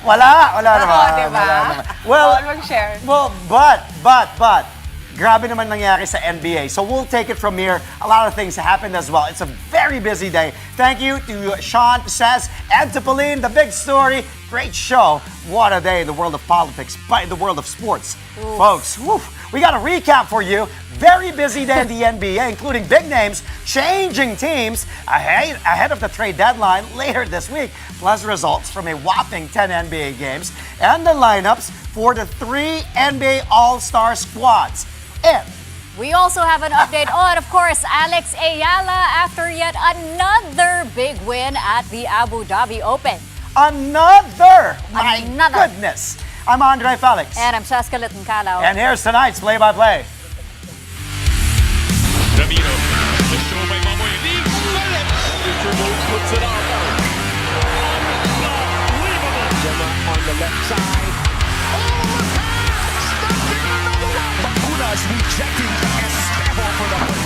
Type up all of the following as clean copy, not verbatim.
Wala naman. Oo, diba? Wala naman. Well, mag-share. Well, but, grabe naman nangyari sa NBA. So we'll take it from here. A lot of things happened as well. It's a very busy day. Thank you to Sean, Sez, and to Pauline. The big story. Great show. What a day in the world of politics, in the world of sports. Ooh. Folks, we got a recap for you. Very busy day in the NBA, including big names changing teams ahead of the trade deadline later this week, plus results from a whopping 10 NBA games and the lineups for the 3 NBA All-Star squads. And we also have an update on, of course, Alex Eala after yet another big win at the Abu Dhabi Open. Another! My goodness! I'm Andre Felix. And I'm Shaska Litton-Calao. And here's tonight's play-by-play. Ramiro, the show by Mamoy leaves Philip. Move puts it on. Unbelievable. Gemma on the left side. Oh, the pass! Stuck in another one. Bakuna's rejecting Esteban for the win.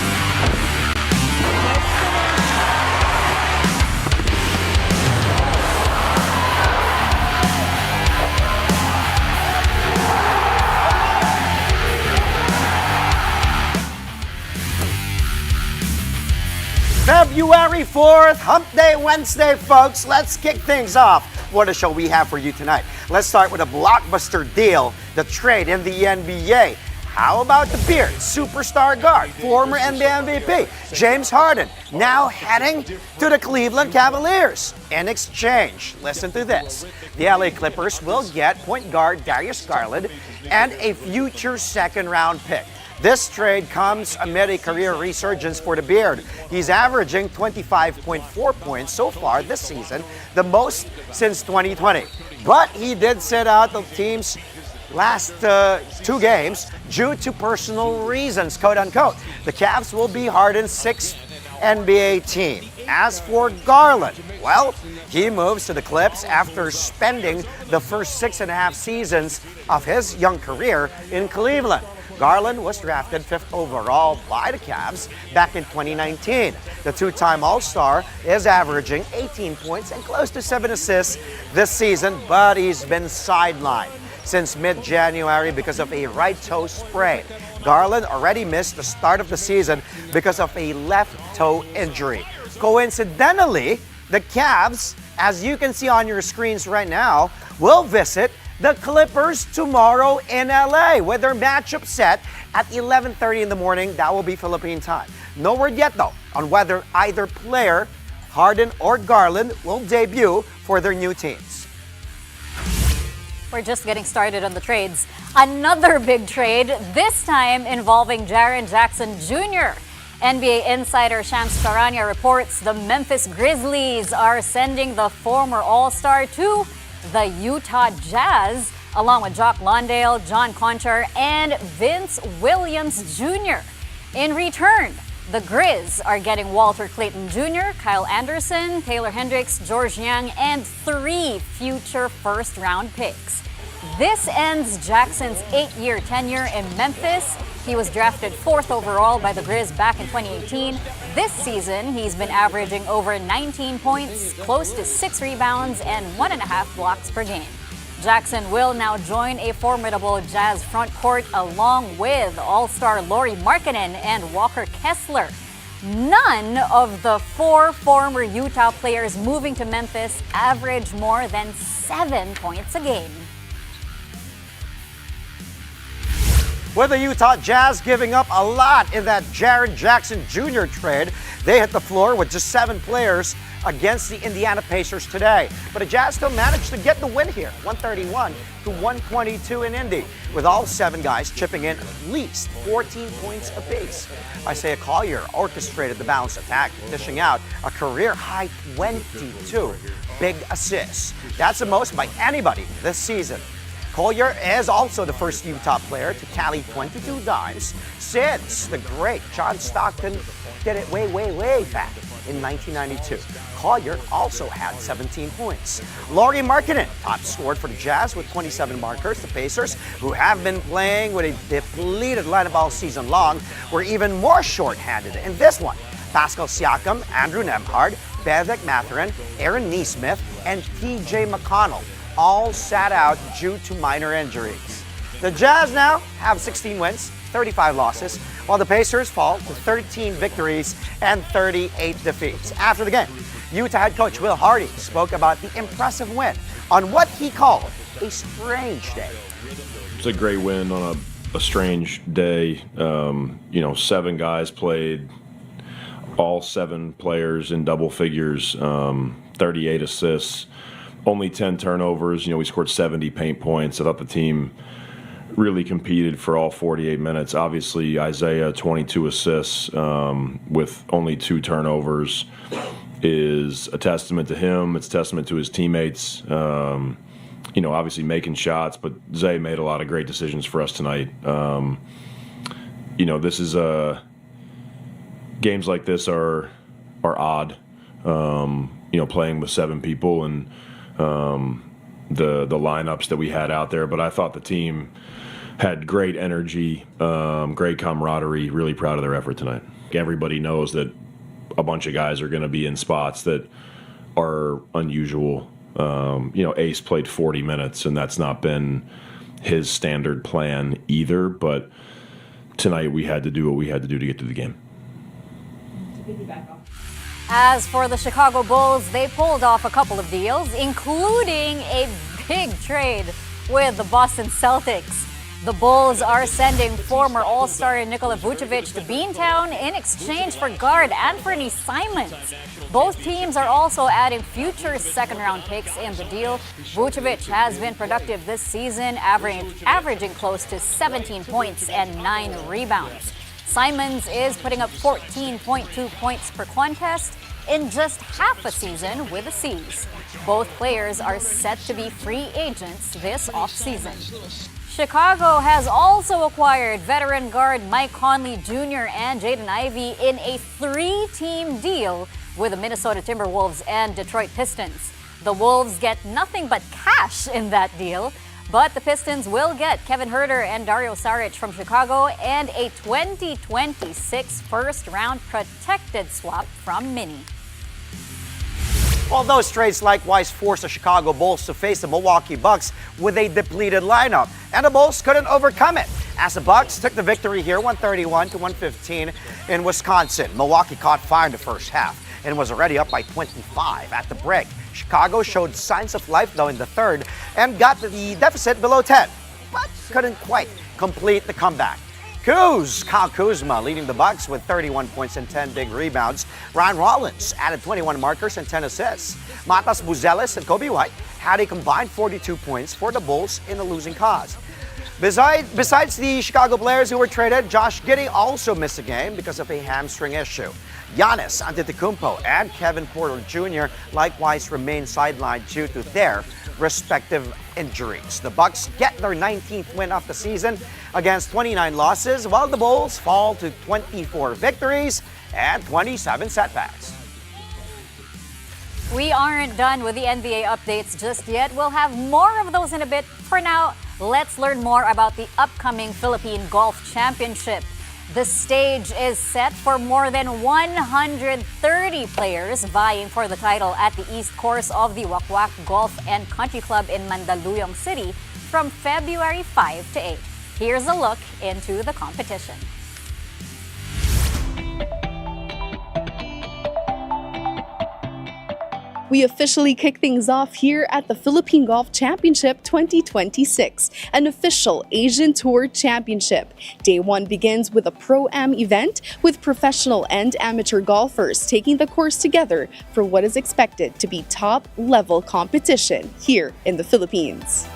February 4th, Hump Day Wednesday, folks. Let's kick things off. What a show we have for you tonight. Let's start with a blockbuster deal, the trade in the NBA. How about the Beard, superstar guard, former NBA MVP, James Harden, now heading to the Cleveland Cavaliers. In exchange, listen to this, the LA Clippers will get point guard Darius Garland and a future second-round pick. This trade comes amid a career resurgence for the Beard. He's averaging 25.4 points so far this season, the most since 2020. But he did sit out the team's last 2 games due to personal reasons, quote-unquote. The Cavs will be Harden's 6th NBA team. As for Garland, well, he moves to the Clips after spending the first 6.5 seasons of his young career in Cleveland. Garland was drafted 5th overall by the Cavs back in 2019. The 2-time All-Star is averaging 18 points and close to 7 assists this season, but he's been sidelined since mid-January because of a right toe sprain. Garland already missed the start of the season because of a left toe injury. Coincidentally, the Cavs, as you can see on your screens right now, will visit the Clippers tomorrow in LA with their matchup set at 11:30 in the morning. That will be Philippine time. No word yet, though, on whether either player, Harden or Garland, will debut for their new teams. We're just getting started on the trades. Another big trade, this time involving Jaren Jackson Jr. NBA insider Shams Charania reports the Memphis Grizzlies are sending the former All-Star to the Utah Jazz, along with Jock Londale, John Concher, and Vince Williams Jr. In return, the Grizz are getting Walter Clayton Jr., Kyle Anderson, Taylor Hendricks, George Niang, and 3 future first-round picks. This ends Jackson's 8-year tenure in Memphis. He was drafted 4th overall by the Grizz back in 2018. This season, he's been averaging over 19 points, close to 6 rebounds, and 1.5 blocks per game. Jackson will now join a formidable Jazz front court along with All-Star Lauri Markkanen and Walker Kessler. None of the 4 former Utah players moving to Memphis average more than 7 points a game. With the Utah Jazz giving up a lot in that Jaren Jackson Jr. trade, they hit the floor with just 7 players against the Indiana Pacers today. But the Jazz still managed to get the win here, 131 to 122 in Indy, with all 7 guys chipping in at least 14 points apiece. Isaiah Collier orchestrated the balanced attack, dishing out a career-high 22 big assists. That's the most by anybody this season. Collier is also the first Utah player to tally 22 dimes since the great John Stockton did it way back in 1992. Collier also had 17 points. Lauri Markkanen top scored for the Jazz with 27 markers. The Pacers, who have been playing with a depleted lineup all season long, were even more short-handed in this one. Pascal Siakam, Andrew Nembhard, Bevek Mathurin, Aaron Nesmith, and TJ McConnell all sat out due to minor injuries. The Jazz now have 16 wins, 35 losses, while the Pacers fall to 13 victories and 38 defeats. After the game, Utah head coach Will Harden spoke about the impressive win on what he called a strange day. It's a great win on a strange day. 7 guys played, all 7 players in double figures, 38 assists, only 10 turnovers. We scored 70 paint points. I thought the team really competed for all 48 minutes. Obviously, Isaiah, 22 assists with only 2 turnovers is a testament to him. It's a testament to his teammates. Obviously making shots, but Zay made a lot of great decisions for us tonight. This is games like this are odd. Playing with 7 people and the lineups that we had out there, but I thought the team had great energy, great camaraderie. Really proud of their effort tonight. Everybody knows that a bunch of guys are going to be in spots that are unusual. Ace played 40 minutes, and that's not been his standard plan either. But tonight we had to do what we had to do to get to the game. As for the Chicago Bulls, they pulled off a couple of deals, including a big trade with the Boston Celtics. The Bulls are sending former All-Star Nikola Vucevic to Beantown in exchange for guard Anthony Simons. Both teams are also adding future second-round picks in the deal. Vucevic has been productive this season, averaging close to 17 points and 9 rebounds. Simons is putting up 14.2 points per contest in just half a season with the C's. Both players are set to be free agents this offseason. Chicago has also acquired veteran guard Mike Conley Jr. and Jaden Ivey in a 3-team deal with the Minnesota Timberwolves and Detroit Pistons. The Wolves get nothing but cash in that deal, but the Pistons will get Kevin Huerter and Dario Saric from Chicago and a 2026 first-round protected swap from Mini. Well, those trades likewise forced the Chicago Bulls to face the Milwaukee Bucks with a depleted lineup, and the Bulls couldn't overcome it, as the Bucks took the victory here 131-115 in Wisconsin. Milwaukee caught fire in the first half and was already up by 25 at the break. Chicago showed signs of life though in the third and got the deficit below 10, but couldn't quite complete the comeback. Kyle Kuzma leading the Bucks with 31 points and 10 big rebounds. Ryan Rollins added 21 markers and 10 assists. Matas Buzelis and Kobe White had a combined 42 points for the Bulls in the losing cause. Besides the Chicago players who were traded, Josh Giddey also missed a game because of a hamstring issue. Giannis Antetokounmpo and Kevin Porter Jr. likewise remain sidelined due to their respective injuries. The Bucks get their 19th win of the season against 29 losses, while the Bulls fall to 24 victories and 27 setbacks. We aren't done with the NBA updates just yet. We'll have more of those in a bit. For now, let's learn more about the upcoming Philippine Golf Championship. The stage is set for more than 130 players vying for the title at the East Course of the Wakwak Golf and Country Club in Mandaluyong City from February 5 to 8. Here's a look into the competition. We officially kick things off here at the Philippine Golf Championship 2026, an official Asian Tour Championship. Day 1 begins with a Pro-Am event with professional and amateur golfers taking the course together for what is expected to be top-level competition here in the Philippines.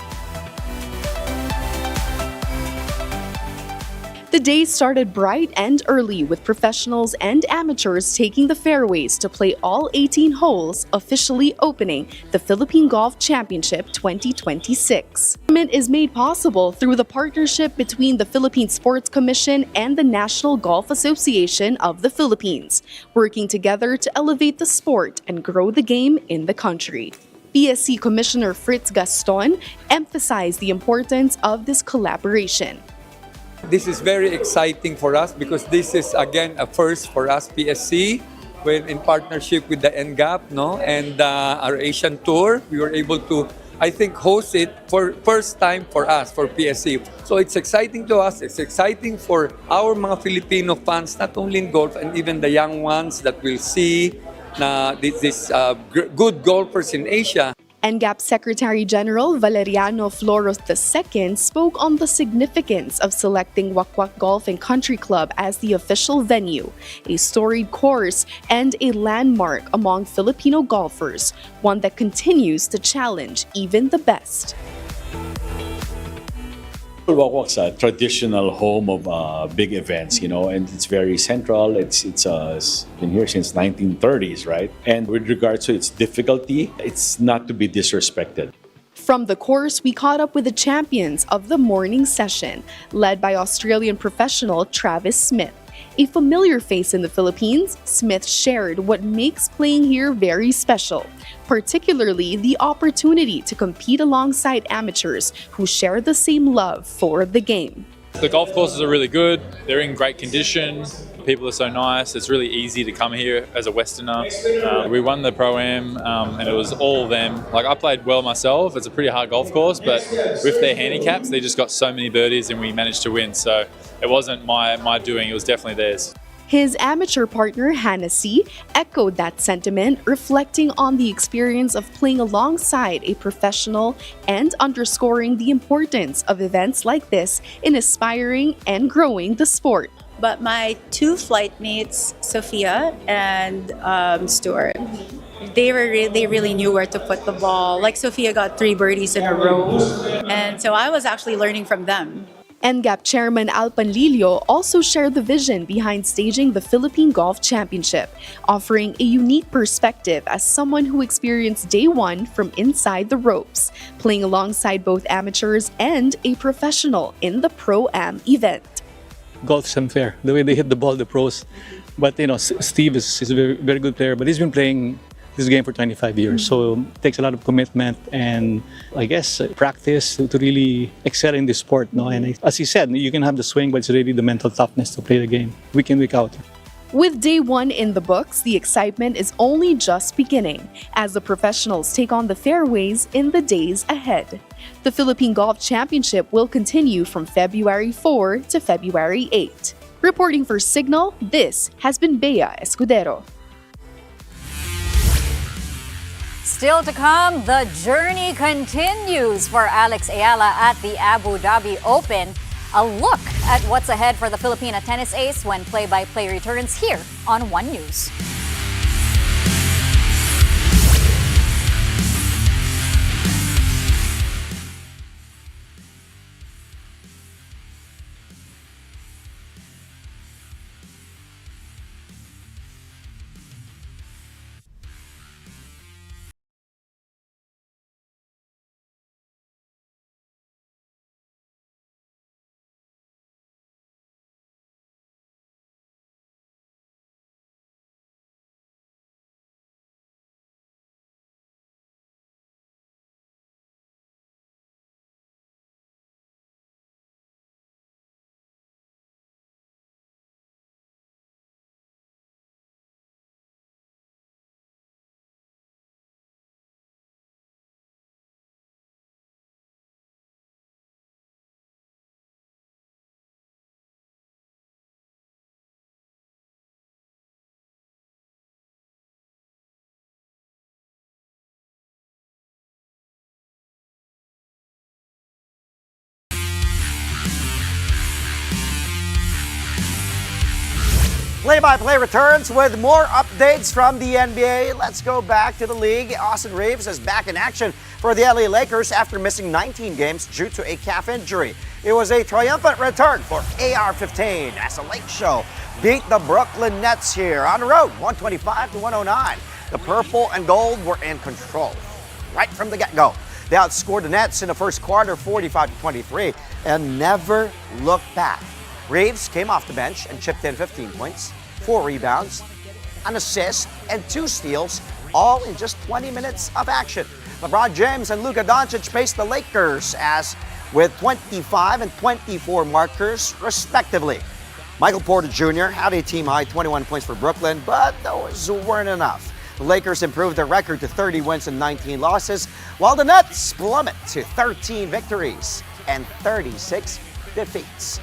The day started bright and early with professionals and amateurs taking the fairways to play all 18 holes, officially opening the Philippine Golf Championship 2026. The tournament is made possible through the partnership between the Philippine Sports Commission and the National Golf Association of the Philippines, working together to elevate the sport and grow the game in the country. PSC Commissioner Fritz Gaston emphasized the importance of this collaboration. This is very exciting for us because this is again a first for us, PSC, when in partnership with the NGAP, and our Asian Tour. We were able to I think, host it for first time for us, for PSC. So it's exciting to us. It's exciting for our mga Filipino fans, not only in golf, and even the young ones that will see na this good golfers in Asia. NGAP Secretary General Valeriano Floros II spoke on the significance of selecting Wakwak Golf and Country Club as the official venue, a storied course and a landmark among Filipino golfers, one that continues to challenge even the best. Wakwak's a traditional home of big events, and it's very central. It's been here since 1930s, right? And with regards to its difficulty, it's not to be disrespected. From the course, we caught up with the champions of the morning session, led by Australian professional Travis Smith. A familiar face in the Philippines, Smith shared what makes playing here very special, particularly the opportunity to compete alongside amateurs who share the same love for the game. The golf courses are really good, they're in great condition, people are so nice, it's really easy to come here as a Westerner. We won the Pro-Am and it was all them. Like, I played well myself, it's a pretty hard golf course, but with their handicaps they just got so many birdies and we managed to win. So it wasn't my doing, it was definitely theirs. His amateur partner, Hannessy, echoed that sentiment, reflecting on the experience of playing alongside a professional and underscoring the importance of events like this in aspiring and growing the sport. But my two flight mates, Sophia and Stuart, they really knew where to put the ball. Like, Sophia got 3 birdies in a row, and so I was actually learning from them. NGAP Chairman Al Panlilio also shared the vision behind staging the Philippine Golf Championship, offering a unique perspective as someone who experienced day one from inside the ropes, playing alongside both amateurs and a professional in the Pro-Am event. Golf's unfair, the way they hit the ball, the pros. But Steve is a very, very good player, but he's been playing this game for 25 years. So it takes a lot of commitment and, I guess, practice to really excel in this sport. No? And as he said, you can have the swing, but it's really the mental toughness to play the game week in, week out. With day one in the books, the excitement is only just beginning as the professionals take on the fairways in the days ahead. The Philippine Golf Championship will continue from February 4 to February 8. Reporting for Signal, this has been Bea Escudero. Still to come, the journey continues for Alex Eala at the Abu Dhabi Open. A look at what's ahead for the Filipina tennis ace when play-by-play returns here on One News. Play-by-play returns with more updates from the NBA. Let's go back to the league. Austin Reeves is back in action for the LA Lakers after missing 19 games due to a calf injury. It was a triumphant return for AR-15 as the Lake Show beat the Brooklyn Nets here on the road, 125-109. The purple and gold were in control right from the get-go. They outscored the Nets in the first quarter, 45-23, and never looked back. Reeves came off the bench and chipped in 15 points, 4 rebounds, an assist, and 2 steals, all in just 20 minutes of action. LeBron James and Luka Doncic faced the Lakers with 25 and 24 markers, respectively. Michael Porter Jr. had a team-high 21 points for Brooklyn, but those weren't enough. The Lakers improved their record to 30 wins and 19 losses, while the Nets plummet to 13 victories and 36 defeats.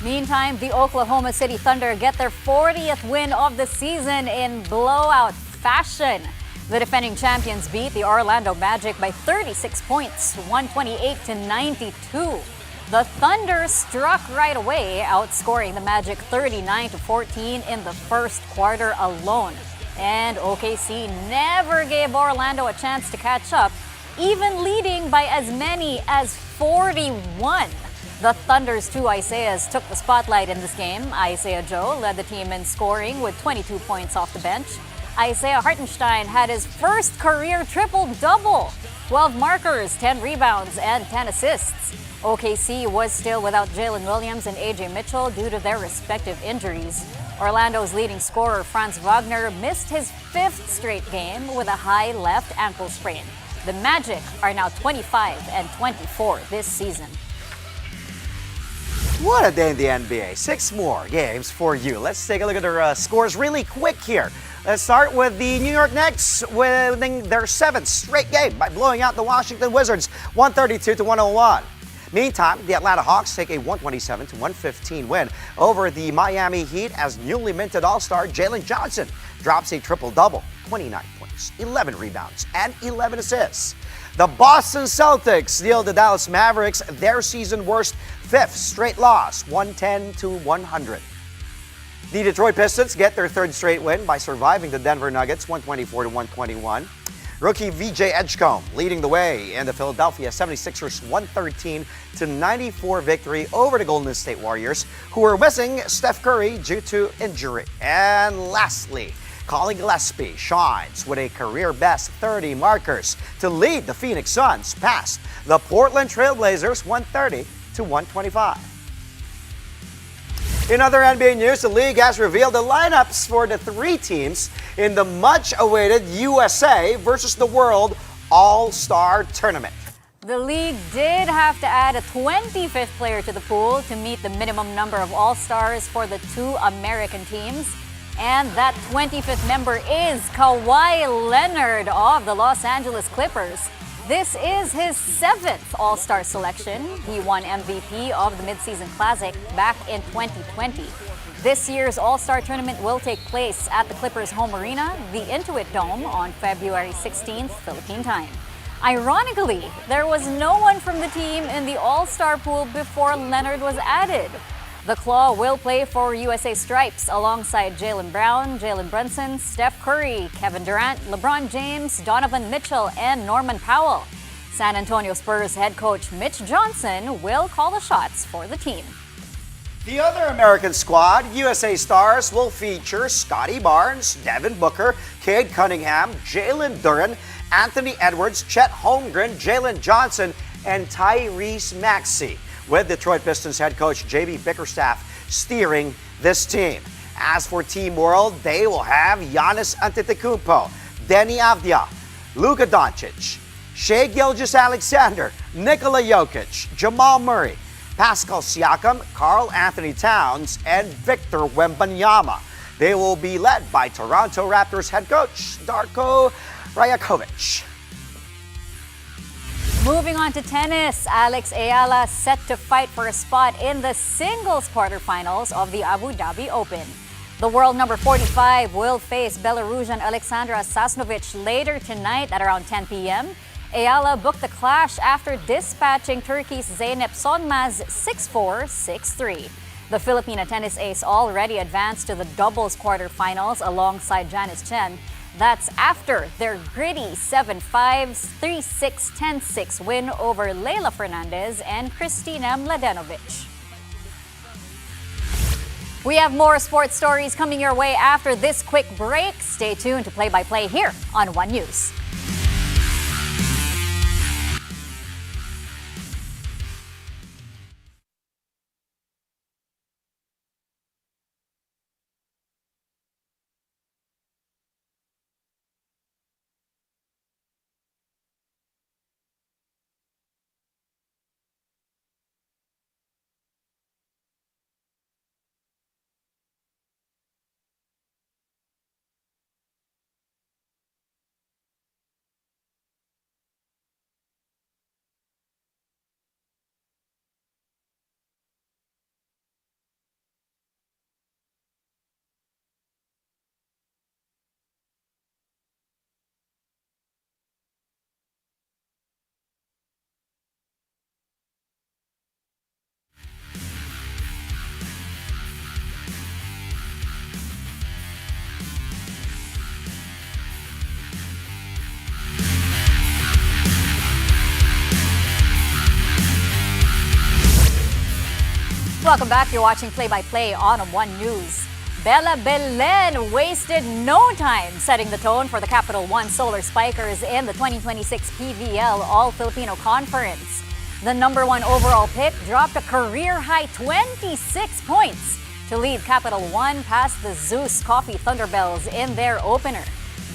Meantime, the Oklahoma City Thunder get their 40th win of the season in blowout fashion. The defending champions beat the Orlando Magic by 36 points, 128 to 92. The Thunder struck right away, outscoring the Magic 39 to 14 in the first quarter alone. And OKC never gave Orlando a chance to catch up, even leading by as many as 41. The Thunder's two Isaiahs took the spotlight in this game. Isaiah Joe led the team in scoring with 22 points off the bench. Isaiah Hartenstein had his first career triple-double, 12 markers, 10 rebounds, and 10 assists. OKC was still without Jalen Williams and AJ Mitchell due to their respective injuries. Orlando's leading scorer, Franz Wagner, missed his fifth straight game with a high left ankle sprain. The Magic are now 25 and 24 this season. What a day in the NBA. 6 more games for you. Let's take a look at their scores really quick here. Let's start with the New York Knicks winning their 7th straight game by blowing out the Washington Wizards 132 to 101. Meantime, the Atlanta Hawks take a 127 to 115 win over the Miami Heat as newly minted All-Star Jaren Jackson drops a triple-double, 29 points, 11 rebounds, and 11 assists. The Boston Celtics deal the Dallas Mavericks their season worst 5th straight loss, 110 to 100. The Detroit Pistons get their 3rd straight win by surviving the Denver Nuggets 124 to 121. Rookie VJ Edgecombe leading the way in the Philadelphia 76ers 113 to 94 victory over the Golden State Warriors, who were missing Steph Curry due to injury. And lastly, Colin Gillespie shines with a career-best 30 markers to lead the Phoenix Suns past the Portland Trailblazers 130 to 125. In other NBA news, the league has revealed the lineups for the 3 teams in the much-awaited USA versus the World All-Star Tournament. The league did have to add a 25th player to the pool to meet the minimum number of All-Stars for the 2 American teams. And that 25th member is Kawhi Leonard of the Los Angeles Clippers. This is his 7th All-Star selection. He won MVP of the Midseason Classic back in 2020. This year's All-Star Tournament will take place at the Clippers' home arena, the Intuit Dome, on February 16th, Philippine time. Ironically, there was no one from the team in the All-Star pool before Leonard was added. The Claw will play for USA Stripes alongside Jaylen Brown, Jalen Brunson, Steph Curry, Kevin Durant, LeBron James, Donovan Mitchell, and Norman Powell. San Antonio Spurs head coach Mitch Johnson will call the shots for the team. The other American squad, USA Stars, will feature Scotty Barnes, Devin Booker, Cade Cunningham, Jalen Duren, Anthony Edwards, Chet Holmgren, Jalen Johnson, and Tyrese Maxey, with Detroit Pistons head coach JB Bickerstaff steering this team. As for Team World, they will have Giannis Antetokounmpo, Denny Avdia, Luka Doncic, Shai Gilgeous-Alexander, Nikola Jokic, Jamal Murray, Pascal Siakam, Karl Anthony Towns, and Victor Wembanyama. They will be led by Toronto Raptors head coach Darko Rajakovic. Moving on to tennis, Alex Eala set to fight for a spot in the singles quarterfinals of the Abu Dhabi Open. The world number 45 will face Belarusian Alexandra Sasnovich later tonight at around 10 p.m. Eala booked the clash after dispatching Turkey's Zeynep Sönmez 6-4, 6-3. The Filipina tennis ace already advanced to the doubles quarterfinals alongside Janice Chen. That's after their gritty 7-5, 3-6, 10-6 win over Leylah Fernandez and Kristina Mladenovic. We have more sports stories coming your way after this quick break. Stay tuned to Play-by-Play here on One News. Welcome back. You're watching Play-by-Play on 1 News. Bella Belen wasted no time setting the tone for the Capital One Solar Spikers in the 2026 PVL All-Filipino Conference. The #1 overall pick dropped a career-high 26 points to lead Capital One past the Zeus Coffee Thunderbells in their opener.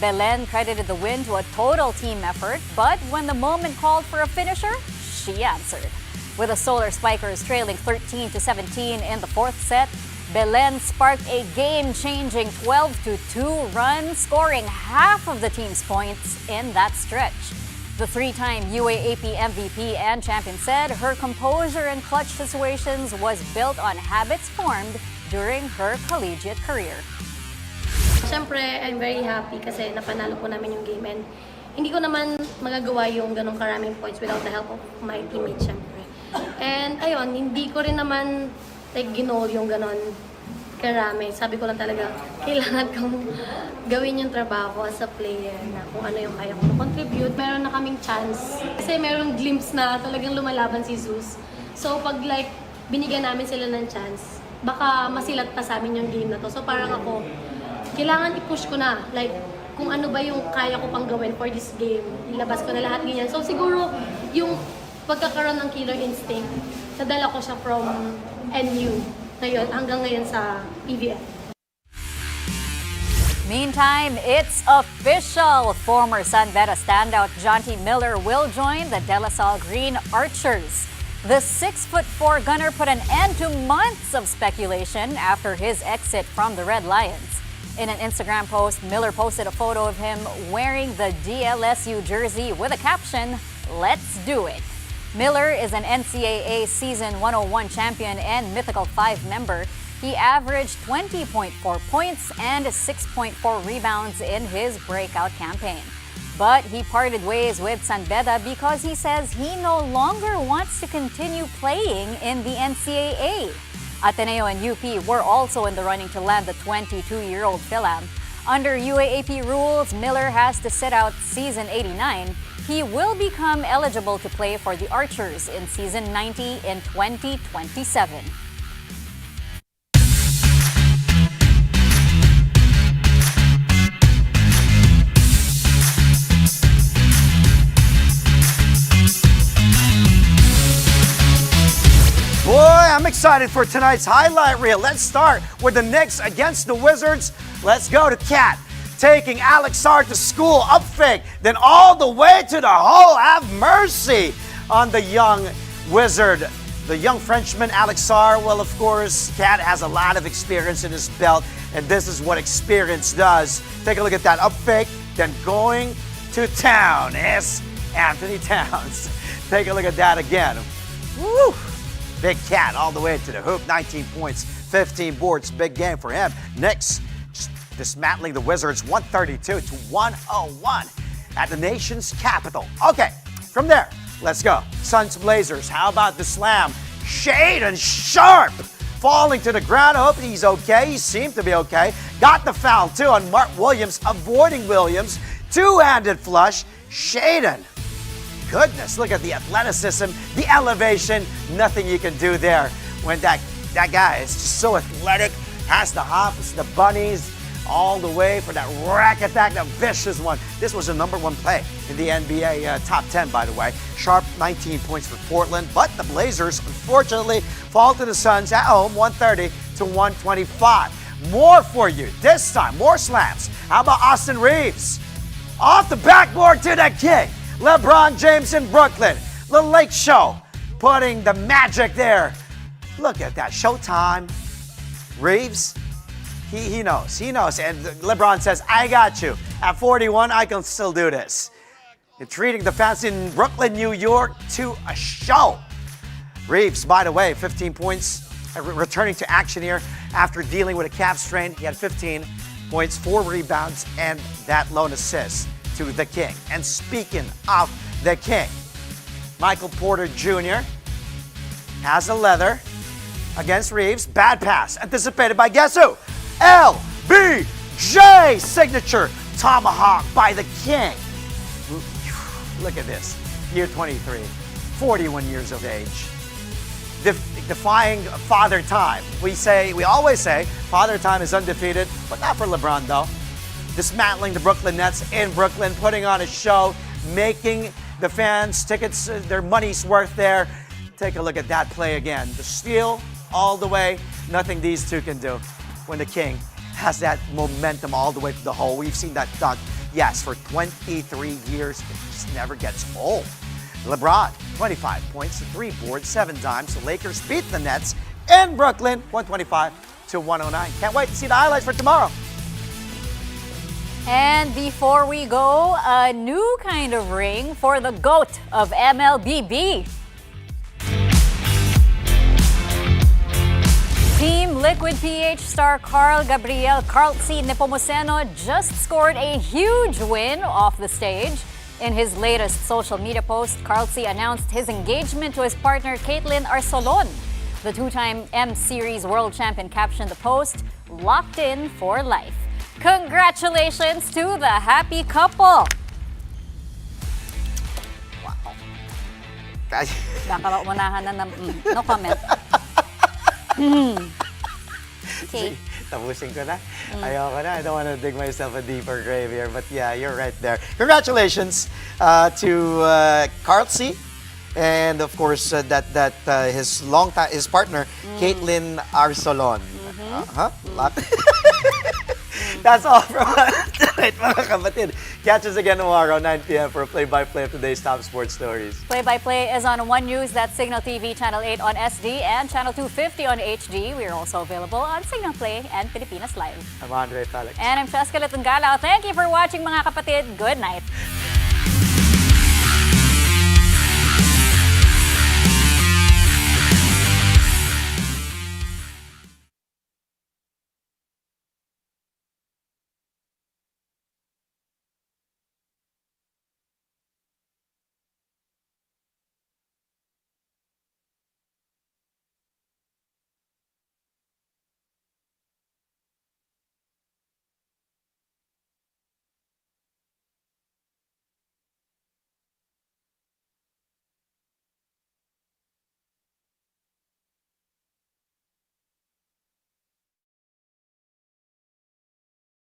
Belen credited the win to a total team effort, but when the moment called for a finisher, she answered. With the Solar Spikers trailing 13-17 in the 4th set, Belen sparked a game-changing 12-2 run, scoring half of the team's points in that stretch. The 3-time UAAP MVP and champion said her composure in clutch situations was built on habits formed during her collegiate career. Siyempre, I'm very happy kasi napanalo po namin yung game and hindi ko naman magagawa yung ganong karaming points without the help of my teammates, siyempre. And ayun, hindi ko rin naman ginol yung ganon karami. Sabi ko lang talaga, kailangan kong gawin yung trabaho ko as a player na kung ano yung kaya kong contribute. Meron na kaming chance. Kasi merong glimpse na talagang lumalaban si Zeus. So pag binigyan namin sila ng chance, baka masilat pa sa amin yung game na to. So parang ako, kailangan i-push ko na. Kung ano ba yung kaya ko pang gawin for this game. Ilabas ko na lahat ganyan. So siguro, yung pagkakaroon ng killer instinct, nadala ko siya from NU ngayon hanggang ngayon sa PVL. Meantime, it's official. Former San Beda standout Jonty Miller will join the De La Salle Green Archers. The 6'4" gunner put an end to months of speculation after his exit from the Red Lions. In an Instagram post, Miller posted a photo of him wearing the DLSU jersey with a caption, "Let's do it." Miller is an NCAA Season 101 champion and Mythical 5 member. He averaged 20.4 points and 6.4 rebounds in his breakout campaign. But he parted ways with San Beda because he says he no longer wants to continue playing in the NCAA. Ateneo and UP were also in the running to land the 22-year-old Philam. Under UAAP rules, Miller has to sit out Season 89. He will become eligible to play for the Archers in Season 90 in 2027. Boy, I'm excited for tonight's highlight reel. Let's start with the Knicks against the Wizards. Let's go to Cat. Taking Alex Sard to school, up fake, then all the way to the hole. Have mercy on the young Wizard. The young Frenchman, Alex Sard, well, of course, Cat has a lot of experience in his belt, and this is what experience does. Take a look at that up fake, then going to town is Anthony Towns. Take a look at that again. Woo! Big Cat all the way to the hoop, 19 points, 15 boards, big game for him. Knicks dismantling the Wizards 132-101 at the nation's capital. Okay, from there, let's go. Suns Blazers, how about the slam? Shaden Sharp falling to the ground. I hope he's okay. He seemed to be okay. Got the foul too on Mark Williams, avoiding Williams. Two-handed flush. Shaden. Goodness, look at the athleticism, the elevation. Nothing you can do there when that guy is just so athletic, has the hops, the bunnies, all the way for that rack attack, that vicious one. This was the #1 play in the NBA top 10, by the way. Sharp 19 points for Portland, but the Blazers, unfortunately, fall to the Suns at home, 130-125. More for you. This time, more slams. How about Austin Reeves? Off the backboard to the king. LeBron James in Brooklyn. The Lake Show putting the magic there. Look at that. Showtime. Reeves, he knows. He knows. And LeBron says, I got you. At 41, I can still do this. And treating the fans in Brooklyn, New York to a show. Reeves, by the way, 15 points, returning to action here after dealing with a calf strain. He had 15 points, 4 rebounds, and that lone assist to the King. And speaking of the King, Michael Porter Jr. has a leather against Reeves. Bad pass, anticipated by guess who? LBJ signature tomahawk by the King. Look at this, year 23, 41 years of age. defying Father Time. We always say, Father Time is undefeated, but not for LeBron though. Dismantling the Brooklyn Nets in Brooklyn, putting on a show, making the fans tickets, their money's worth there. Take a look at that play again. The steal all the way, nothing these two can do. When the King has that momentum all the way to the hole. We've seen that dunk, yes, for 23 years. It just never gets old. LeBron, 25 points, 3 boards, 7 dimes. The Lakers beat the Nets in Brooklyn, 125-109. Can't wait to see the highlights for tomorrow. And before we go, a new kind of ring for the GOAT of MLBB. Team Liquid PH star Carl Gabriel Carlsi Nepomuceno just scored a huge win off the stage. In his latest social media post, Carlsi announced his engagement to his partner Caitlin Arsolon. The two-time M Series world champion captioned the post, "Locked in for life." Congratulations to the happy couple! Baka unahan na no comment. Okay. Tapusin ko na. Ayoko na. I don't want to dig myself a deeper grave here. But yeah, you're right there. Congratulations to Carlsi. And of course, his partner, Caitlin Arsolon. That's all from us tonight, mga kapatid. Catch us again tomorrow, 9 p.m. for a play-by-play of today's top sports stories. Play-by-play is on One News, that's Signal TV Channel 8 on SD and Channel 250 on HD. We are also available on Signal Play and Pilipinas Live. I'm Andre Felix. And I'm Cheska Litungala. Thank you for watching, mga kapatid. Good night.